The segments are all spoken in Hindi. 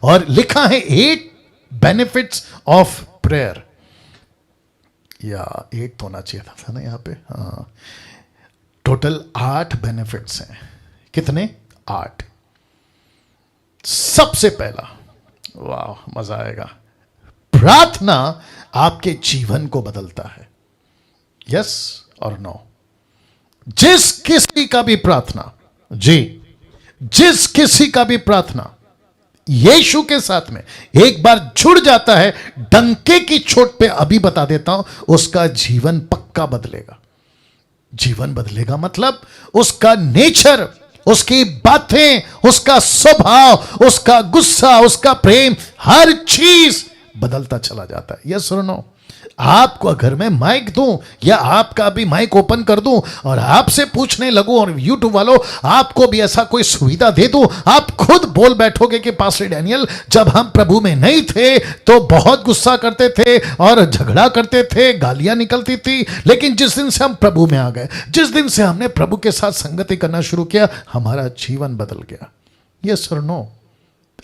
और लिखा है 8 बेनिफिट्स ऑफ प्रेयर, या 8 होना चाहिए था ना यहाँ पे, हाँ। टोटल 8 बेनिफिट्स हैं। कितने? 8। सबसे पहला, वाह मजा आएगा, प्रार्थना आपके जीवन को बदलता है। यस और नो? जिस किसी का भी प्रार्थना, जी, जिस किसी का भी प्रार्थना यीशु के साथ में एक बार जुड़ जाता है, डंके की चोट पे अभी बता देता हूं, उसका जीवन पक्का बदलेगा। जीवन बदलेगा मतलब उसका नेचर, उसकी बातें, उसका स्वभाव, उसका गुस्सा, उसका प्रेम, हर चीज बदलता चला जाता है। यस और नो? आपको अगर मैं माइक दूं या आपका भी माइक ओपन कर दूं और आपसे पूछने लगूं, और यूट्यूब वालों आपको भी ऐसा कोई सुविधा दे दूं, आप खुद बोल बैठोगे कि पास्टर डैनियल, जब हम प्रभु में नहीं थे तो बहुत गुस्सा करते थे और झगड़ा करते थे, गालियां निकलती थी, लेकिन जिस दिन से हम प्रभु में आ गए, जिस दिन से हमने प्रभु के साथ संगति करना शुरू किया, हमारा जीवन बदल गया। यस और नो?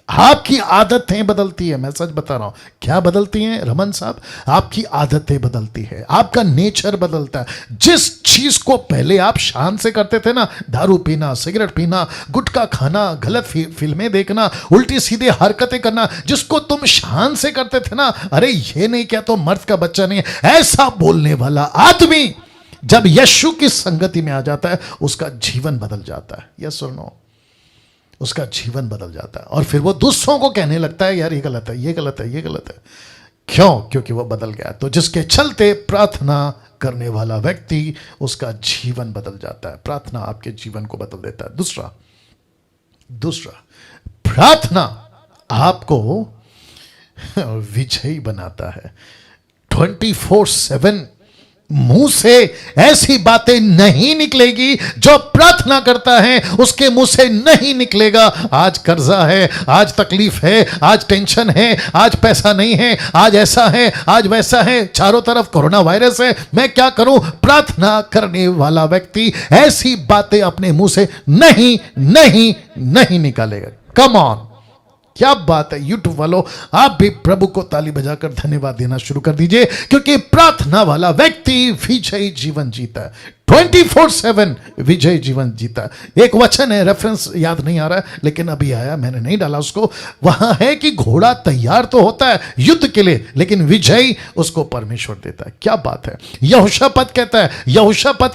आपकी आदतें बदलती है, मैं सच बता रहा हूं। क्या बदलती हैं रमन साहब? आपकी आदतें बदलती है, आपका नेचर बदलता है। जिस चीज को पहले आप शान से करते थे ना, दारू पीना, सिगरेट पीना, गुटखा खाना, गलत फिल्में देखना, उल्टी सीधे हरकतें करना, जिसको तुम शान से करते थे ना, अरे ये नहीं क्या तो मर्द का बच्चा नहीं है, ऐसा बोलने वाला आदमी जब यीशु की संगति में आ जाता है, उसका जीवन बदल जाता है। यस और नो? उसका जीवन बदल जाता है और फिर वो दूसरों को कहने लगता है, यार ये गलत है, ये गलत है, ये गलत है। क्यों? क्योंकि वो बदल गया। तो जिसके चलते प्रार्थना करने वाला व्यक्ति, उसका जीवन बदल जाता है। प्रार्थना आपके जीवन को बदल देता है। दूसरा, प्रार्थना आपको विजयी बनाता है। 24/7 मुंह से ऐसी बातें नहीं निकलेगी, जो प्रार्थना करता है उसके मुंह से नहीं निकलेगा। आज कर्जा है, आज तकलीफ है, आज टेंशन है, आज पैसा नहीं है, आज ऐसा है, आज वैसा है, चारों तरफ कोरोना वायरस है, मैं क्या करूं? प्रार्थना करने वाला व्यक्ति ऐसी बातें अपने मुंह से नहीं नहीं नहीं निकालेगा। कम ऑन, क्या बात है यूट्यूब वालों, आप भी प्रभु को ताली बजाकर धन्यवाद देना शुरू कर दीजिए, क्योंकि प्रार्थना वाला व्यक्ति विजयी जीवन जीता है। 24/7 विजय जीवन जीता। एक वचन है, रेफरेंस याद नहीं आ रहा है, लेकिन अभी आया, मैंने नहीं डाला उसको। वहां है कि घोड़ा तैयार तो होता है युद्ध के लिए, लेकिन विजय उसको परमेश्वर देता है। क्या बात है? यहोशापात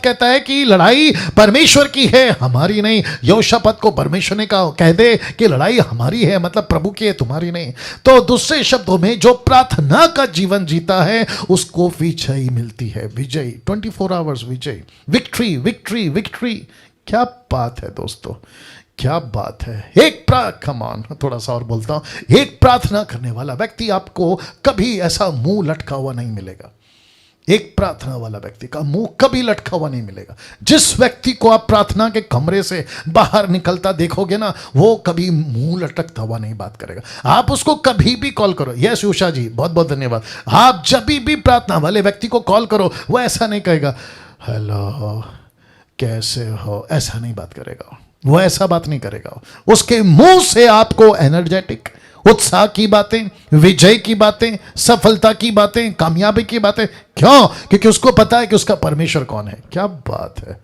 कहता है कि लड़ाई परमेश्वर की है, हमारी नहीं। यहोशापात को परमेश्वर ने कह दे कि लड़ाई हमारी है, मतलब प्रभु की है, तुम्हारी नहीं। तो दूसरे शब्दों में, जो प्रार्थना का जीवन जीता है उसको विजय मिलती है। विजय 24 आवर्स विजय, विक्ट्री विक्ट्री विक्ट्री। क्या बात है दोस्तों, क्या बात है। कमान थोड़ा सा और बोलता हूं, एक प्रार्थना करने वाला व्यक्ति आपको कभी ऐसा मुंह लटका हुआ नहीं मिलेगा। एक प्रार्थना वाला व्यक्ति का मुंह कभी लटका हुआ नहीं मिलेगा। जिस व्यक्ति को आप प्रार्थना के कमरे से बाहर निकलता देखोगे ना, वो कभी मुंह लटकता हुआ नहीं बात करेगा। आप उसको कभी भी कॉल करो, यस उषा जी बहुत बहुत धन्यवाद, आप जब भी प्रार्थना वाले व्यक्ति को कॉल करो, वो ऐसा नहीं कहेगा हेलो कैसे हो, ऐसा नहीं बात करेगा, वो ऐसा बात नहीं करेगा। उसके मुंह से आपको एनर्जेटिक, उत्साह की बातें, विजय की बातें, सफलता की बातें, कामयाबी की बातें। क्यों? क्योंकि उसको पता है कि उसका परमेश्वर कौन है। क्या बात है।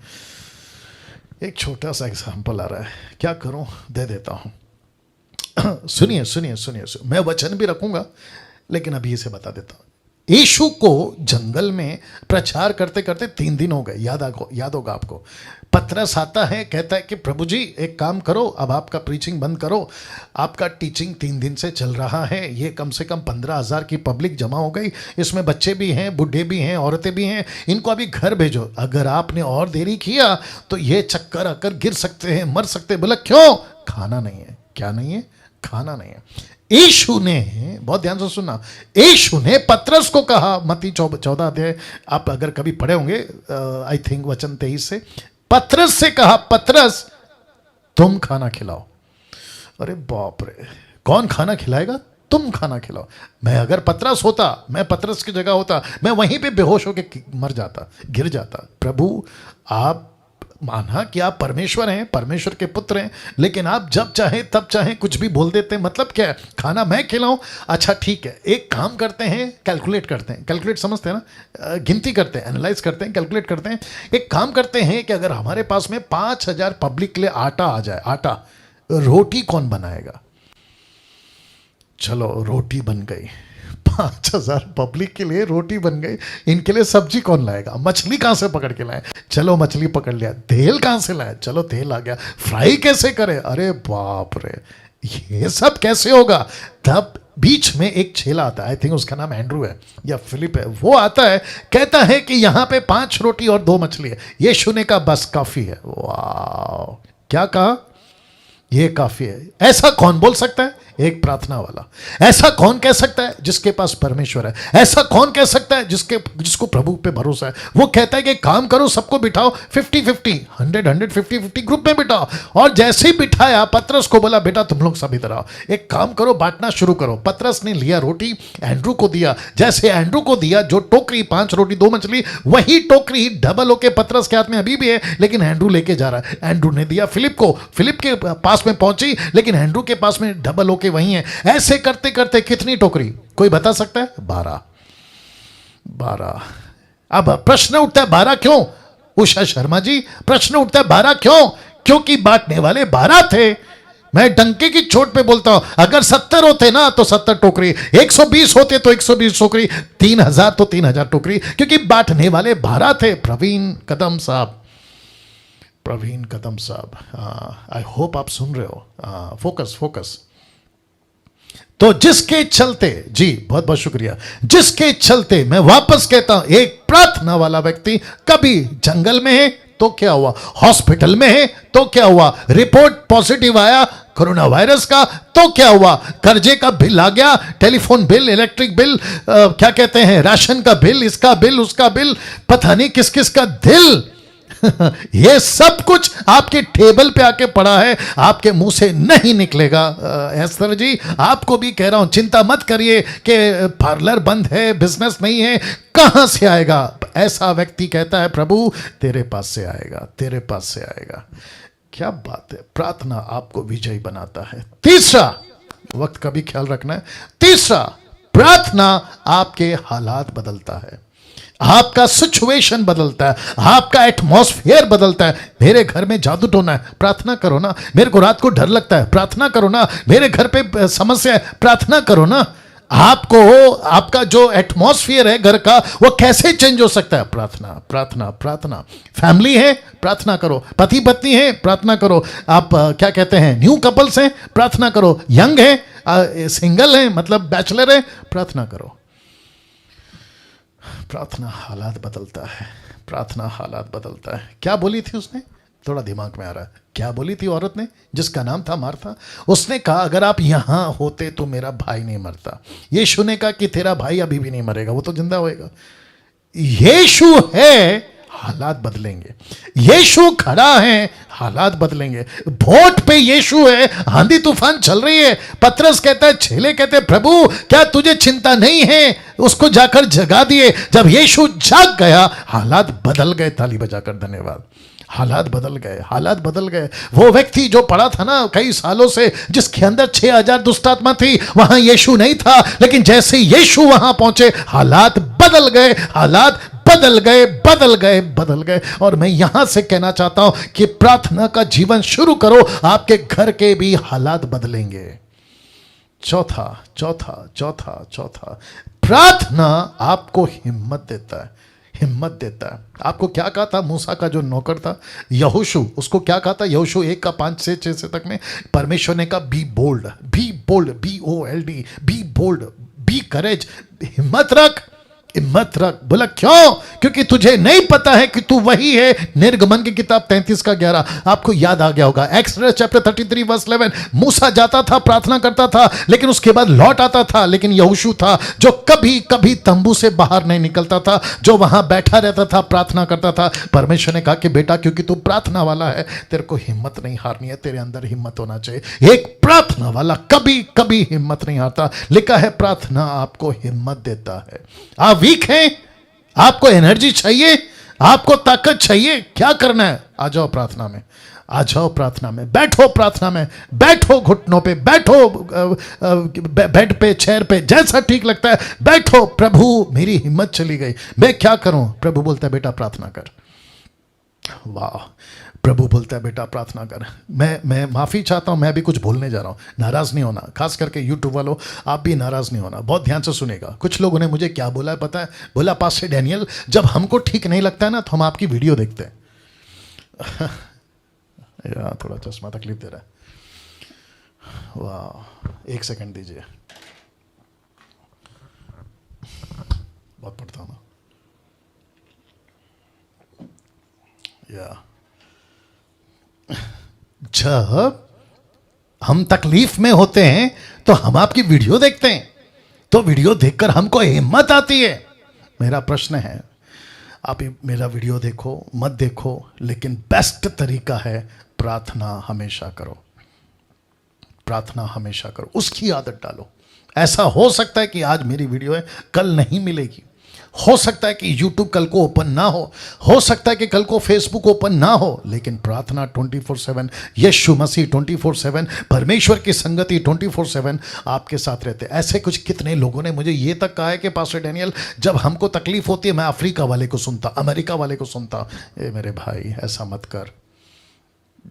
एक छोटा सा एग्जांपल आ रहा है, क्या करूं, दे देता हूं। सुनिए सुनिए सुनिए, मैं वचन भी रखूंगा, लेकिन अभी इसे बता देता हूं। यीशु को जंगल में प्रचार करते करते 3 दिन हो गए, याद होगा आपको। पतरस आता है, कहता है कि प्रभु जी एक काम करो, अब आपका प्रीचिंग बंद करो, आपका टीचिंग 3 दिन से चल रहा है, ये कम से कम 15,000 की पब्लिक जमा हो गई, इसमें बच्चे भी हैं, बूढ़े भी हैं, औरतें भी हैं, इनको अभी घर भेजो। अगर आपने और देरी किया तो ये चक्कर आकर गिर सकते हैं, मर सकते हैं। बोला क्यों? खाना नहीं है। क्या नहीं है? खाना नहीं है। यीशु ने, बहुत ध्यान से सुनना, यीशु ने पतरस को कहा, मत्ती 14 अध्याय आप अगर कभी पढ़े होंगे, आई थिंक वचन 23 से, पतरस से कहा, पतरस तुम खाना खिलाओ। अरे बाप रे, कौन खाना खिलाएगा? तुम खाना खिलाओ। मैं अगर पतरस होता, मैं पतरस की जगह होता, मैं वहीं पे बेहोश होकर मर जाता, गिर जाता। प्रभु आप माना कि आप परमेश्वर हैं, परमेश्वर के पुत्र हैं, लेकिन आप जब चाहे तब चाहे कुछ भी बोल देते हैं। मतलब क्या है? खाना मैं खिलाऊं? अच्छा ठीक है, एक काम करते हैं, कैलकुलेट करते हैं। कैलकुलेट समझते हैं ना? गिनती करते हैं, एनालाइज करते हैं, कैलकुलेट करते हैं। एक काम करते हैं कि अगर हमारे पास में 5,000 पब्लिक के लिए आटा आ जाए, आटा, रोटी कौन बनाएगा? चलो रोटी बन गई, 5,000 पब्लिक के लिए रोटी बन गई। इनके लिए सब्जी कौन लाएगा? मछली कहां से पकड़ के लाए? चलो मछली पकड़ लिया। तेल कहां से लाए? चलो तेल आ गया। फ्राई कैसे करें? अरे बाप रे, ये सब कैसे होगा? तब बीच में एक चेला आता है, आई थिंक उसका नाम एंड्रू है या फिलिप है। वो आता है, कहता है कि यहां पे 5 रोटी और 2 मछली है। यीशु ने कहा बस काफी है। वाह, क्या कहा? ये काफी है। ऐसा कौन बोल सकता है? एक प्रार्थना वाला। ऐसा कौन कह सकता है? जिसके पास परमेश्वर है। ऐसा कौन कह सकता है? जिसको प्रभु पे भरोसा है। वो कहता है कि काम करो, सबको बिठाओ 50-50, 100-100, 50-50 ग्रुप में बिठाओ। और जैसे ही बिठाया, पतरस को बोला बेटा तुम लोग सब इधर आओ, एक काम करो, बांटना शुरू करो। पतरस ने लिया रोटी, एंड्रू को दिया। जैसे एंड्रू को दिया, जो टोकरी 5 रोटी 2 मछली, वही टोकरी डबल होके पतरस के हाथ में अभी भी है, लेकिन एंड्रू लेके जा रहा है। एंड्रू ने दिया फिलिप को, फिलिप के पास में पहुंची, लेकिन एंड्रू के पास में डबल होके वही है। ऐसे करते करते कितनी टोकरी? कोई बता सकता है? 12। अब प्रश्न उठता है 12 क्यों? उषा शर्मा जी, प्रश्न उठता है 12 क्यों? क्योंकि बांटने वाले 12 थे। मैं डंके की चोट पे बोलता हूं, अगर 70 होते ना तो 70 टोकरी, 120 होते तो 120 टोकरी, 3,000 तो 3,000 टोकरी, क्योंकि बांटने वाले 12 थे। प्रवीण कदम साहब, आई होप आप सुन रहे हो। फोकस। तो जिसके चलते, जी बहुत बहुत शुक्रिया, जिसके चलते मैं वापस कहता हूं, एक प्रार्थना वाला व्यक्ति कभी जंगल में है तो क्या हुआ, हॉस्पिटल में है तो क्या हुआ, रिपोर्ट पॉजिटिव आया कोरोना वायरस का तो क्या हुआ, कर्जे का बिल आ गया, टेलीफोन बिल, इलेक्ट्रिक बिल, क्या कहते हैं, राशन का बिल, इसका बिल, उसका बिल, पता नहीं किस किस का दिल ये सब कुछ आपके टेबल पे आके पड़ा है, आपके मुंह से नहीं निकलेगा। एस्तर जी, आपको भी कह रहा हूं, चिंता मत करिए कि पार्लर बंद है, बिजनेस नहीं है, कहां से आएगा? ऐसा व्यक्ति कहता है प्रभु तेरे पास से आएगा, तेरे पास से आएगा। क्या बात है, प्रार्थना आपको विजयी बनाता है। तीसरा, वक्त का भी ख्याल रखना है, तीसरा, प्रार्थना आपके हालात बदलता है, आपका सिचुएशन बदलता है, आपका एटमॉस्फेयर बदलता है। मेरे घर में जादू टोना है, प्रार्थना करो ना। मेरे को रात को डर लगता है, प्रार्थना करो ना। मेरे घर पे समस्या है, प्रार्थना करो ना। आपको आपका जो एटमॉस्फेयर है घर का, वो कैसे चेंज हो सकता है? प्रार्थना। फैमिली है, प्रार्थना करो। पति पत्नी है, प्रार्थना करो। आप क्या कहते हैं, न्यू कपल्स हैं, प्रार्थना करो। यंग है, सिंगल है, मतलब बैचलर है, प्रार्थना करो। प्रार्थना हालात बदलता है, प्रार्थना हालात बदलता है। क्या बोली थी उसने? थोड़ा दिमाग में आ रहा है। क्या बोली थी औरत ने, जिसका नाम था मार्था? उसने कहा अगर आप यहां होते तो मेरा भाई नहीं मरता। यीशु ने कहा कि तेरा भाई अभी भी नहीं मरेगा, वो तो जिंदा होएगा। यीशु है, हालात बदलेंगे। यीशु खड़ा है, हालात बदलेंगे। वोट पे यीशु है, आंधी तूफान चल रही है। पतरस कहता है, चेले कहते हैं प्रभु क्या तुझे चिंता नहीं है? उसको जाकर जगा दिए। जब यीशु जाग गया, हालात बदल गए। ताली बजाकर धन्यवाद। हालात बदल गए। वो व्यक्ति जो पड़ा था ना कई सालों से, जिसके अंदर 6,000 दुष्टात्मा थी, वहां यीशु नहीं था, लेकिन जैसे यीशु वहां पहुंचे, हालात बदल गए। और मैं यहां से कहना चाहता हूं कि प्रार्थना का जीवन शुरू करो, आपके घर के भी हालात बदलेंगे। चौथा, प्रार्थना आपको हिम्मत देता है। आपको क्या कहा था मूसा का जो नौकर था यहोशू, उसको क्या कहा था? यहोशू 1:5-6 तक में परमेश्वर ने कहा be bold, BOLD, be bold, be courage, हिम्मत रख। बोला क्यों? क्योंकि तुझे नहीं पता है कि तू वही है। निर्गमन की किताब 33:11 आपको याद आ गया होगा। एक्सोडस चैप्टर 33:11 मूसा जाता था, प्रार्थना करता था, लेकिन उसके बाद लौट आता था। लेकिन यहोशू था जो कभी तंबू से बाहर नहीं निकलता था, जो वहां बैठा रहता था, प्रार्थना करता था। परमेश्वर ने कहा कि बेटा क्योंकि तू प्रार्थना वाला है, तेरे को हिम्मत नहीं हारनी है, तेरे अंदर हिम्मत होना चाहिए। एक प्रार्थना वाला कभी हिम्मत नहीं हारता। लिखा है प्रार्थना आपको हिम्मत देता है। आप वीक हैं, आपको एनर्जी चाहिए, आपको ताकत चाहिए, क्या करना है? आ जाओ प्रार्थना में, आ जाओ प्रार्थना में, बैठो प्रार्थना में, बैठो घुटनों पे, बैठो बेड पे, चेयर पे, जैसा ठीक लगता है बैठो। प्रभु मेरी हिम्मत चली गई, मैं क्या करूं? प्रभु बोलता है बेटा प्रार्थना कर। वाह, प्रभु बोलता है बेटा प्रार्थना कर। मैं माफ़ी चाहता हूं, मैं भी कुछ बोलने जा रहा हूं, नाराज़ नहीं होना। खास करके यूट्यूब वालों, आप भी नाराज़ नहीं होना, बहुत ध्यान से सुनेगा। कुछ लोगों ने मुझे क्या बोला है पता है? बोला पास्टर डैनियल, जब हमको ठीक नहीं लगता है ना तो हम आपकी वीडियो देखते हैं। यार थोड़ा चश्मा तकलीफ दे रहा है। वाह, एक सेकंड दीजिए, बहुत पढ़ता हूँ ना। या जब हम तकलीफ में होते हैं तो हम आपकी वीडियो देखते हैं, तो वीडियो देखकर हमको हिम्मत आती है। मेरा प्रश्न है, आप मेरा वीडियो देखो मत देखो, लेकिन बेस्ट तरीका है प्रार्थना हमेशा करो, प्रार्थना हमेशा करो, उसकी आदत डालो। ऐसा हो सकता है कि आज मेरी वीडियो है, कल नहीं मिलेगी। हो सकता है कि YouTube कल को ओपन ना हो सकता है कि कल को Facebook ओपन ना हो, लेकिन प्रार्थना 24/7, यीशु मसीह 24/7, परमेश्वर की संगति 24/7 आपके साथ रहते हैं। ऐसे कुछ कितने लोगों ने मुझे ये तक कहा है कि पास्टर डैनियल, जब हमको तकलीफ होती है मैं अफ्रीका वाले को सुनता, अमेरिका वाले को सुनता। ए मेरे भाई, ऐसा मत कर,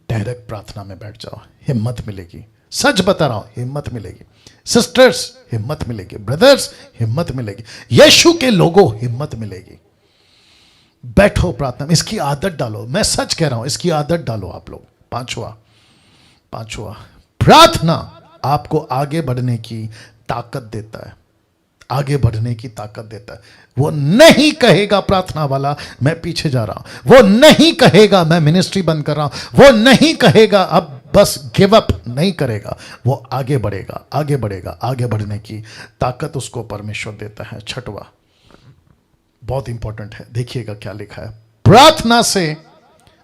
डायरेक्ट प्रार्थना में बैठ जाओ, हिम्मत मिलेगी। सच बता रहा हूं, हिम्मत मिलेगी। सिस्टर्स हिम्मत मिलेगी, ब्रदर्स हिम्मत मिलेगी, यीशु के लोगों हिम्मत मिलेगी। बैठो प्रार्थना में, इसकी आदत डालो। मैं सच कह रहा हूं, इसकी आदत डालो आप लोग। पांचवा, प्रार्थना आपको आगे बढ़ने की ताकत देता है, आगे बढ़ने की ताकत देता है। वो नहीं कहेगा प्रार्थना वाला मैं पीछे जा रहा हूं, वो नहीं कहेगा मैं मिनिस्ट्री बंद कर रहा हूं, वो नहीं कहेगा अब बस गिव अप, नहीं करेगा। वो आगे बढ़ेगा, आगे बढ़ेगा। आगे बढ़ने की ताकत उसको परमेश्वर देता है। छठवा बहुत इंपॉर्टेंट है, देखिएगा क्या लिखा है। प्रार्थना से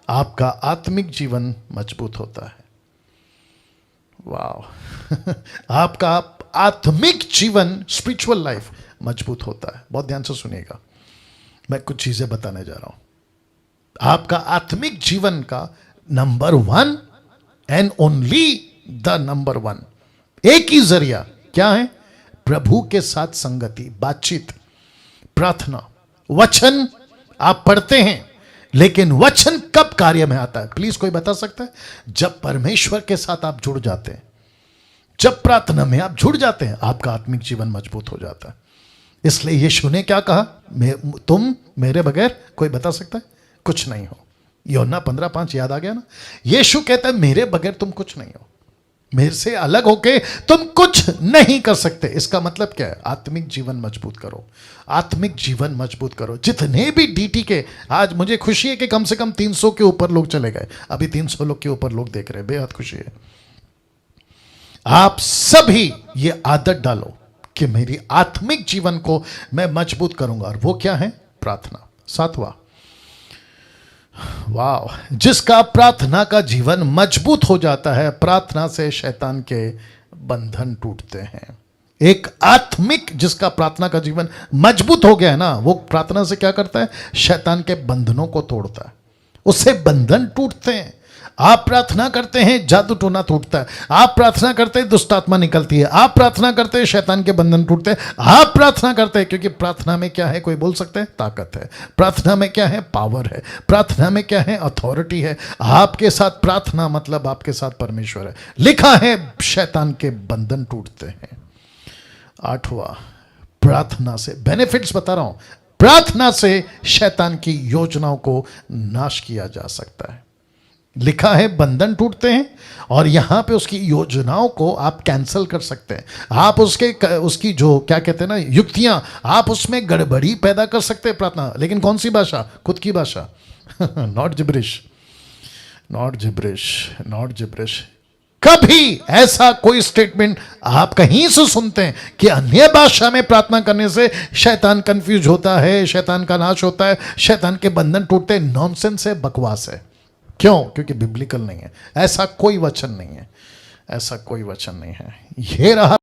आपका आत्मिक जीवन मजबूत होता है। वाह आपका आत्मिक जीवन, स्पिरिचुअल लाइफ मजबूत होता है। बहुत ध्यान से सुनिएगा, मैं कुछ चीजें बताने जा रहा हूं। आपका आत्मिक जीवन का number 1 and only the number 1 एक ही जरिया क्या है? प्रभु के साथ संगति, बातचीत, प्रार्थना। वचन आप पढ़ते हैं, लेकिन वचन कब कार्य में आता है? प्लीज कोई बता सकता है? जब परमेश्वर के साथ आप जुड़ जाते हैं, जब प्रार्थना में आप जुड़ जाते हैं, आपका आत्मिक जीवन मजबूत हो जाता है। इसलिए यीशु ने क्या कहा? तुम मेरे बगैर, कोई बता सकता है? कुछ नहीं हो। यूहन्ना 15:5 याद आ गया ना? यीशु कहता है मेरे बगैर तुम कुछ नहीं हो, मेरे से अलग होके तुम कुछ नहीं कर सकते। इसका मतलब क्या है? आत्मिक जीवन मजबूत करो, आत्मिक जीवन मजबूत करो। जितने भी डीटी के, आज मुझे खुशी है कि कम से कम 300 के ऊपर लोग चले गए, अभी 300 लोग के ऊपर लोग देख रहे हैं, बेहद खुशी है। आप सभी ये आदत डालो कि मेरी आत्मिक जीवन को मैं मजबूत करूंगा, और वो क्या है? प्रार्थना। 7वां, वाह, जिसका प्रार्थना का जीवन मजबूत हो जाता है, प्रार्थना से शैतान के बंधन टूटते हैं। एक आत्मिक जिसका प्रार्थना का जीवन मजबूत हो गया है ना, वो प्रार्थना से क्या करता है? शैतान के बंधनों को तोड़ता है, उससे बंधन टूटते हैं। आप प्रार्थना करते हैं, जादू टोना टूटता है। आप प्रार्थना करते हैं, दुष्ट आत्मा निकलती है। आप प्रार्थना करते हैं, शैतान के बंधन टूटते हैं। आप प्रार्थना करते हैं, क्योंकि प्रार्थना में क्या है? कोई बोल सकता है? ताकत है। प्रार्थना में क्या है? पावर है। प्रार्थना में क्या है? अथॉरिटी है। आपके साथ प्रार्थना मतलब आपके साथ परमेश्वर है। लिखा है शैतान के बंधन टूटते हैं। 8वां, प्रार्थना से बेनिफिट्स बता रहा हूं। प्रार्थना से शैतान की योजनाओं को नाश किया जा सकता है। लिखा है बंधन टूटते हैं, और यहां पे उसकी योजनाओं को आप कैंसिल कर सकते हैं। आप उसकी जो क्या कहते हैं ना, युक्तियां, आप उसमें गड़बड़ी पैदा कर सकते हैं प्रार्थना। लेकिन कौन सी भाषा? खुद की भाषा। Not gibberish, not gibberish, not gibberish. कभी ऐसा कोई स्टेटमेंट आप कहीं से सुनते हैं कि अन्य भाषा में प्रार्थना करने से शैतान कंफ्यूज होता है, शैतान का नाश होता है, शैतान के बंधन टूटते हैं? नॉनसेंस है, बकवास है। क्यों? क्योंकि बिब्लिकल नहीं है, ऐसा कोई वचन नहीं है, ऐसा कोई वचन नहीं है। ये रहा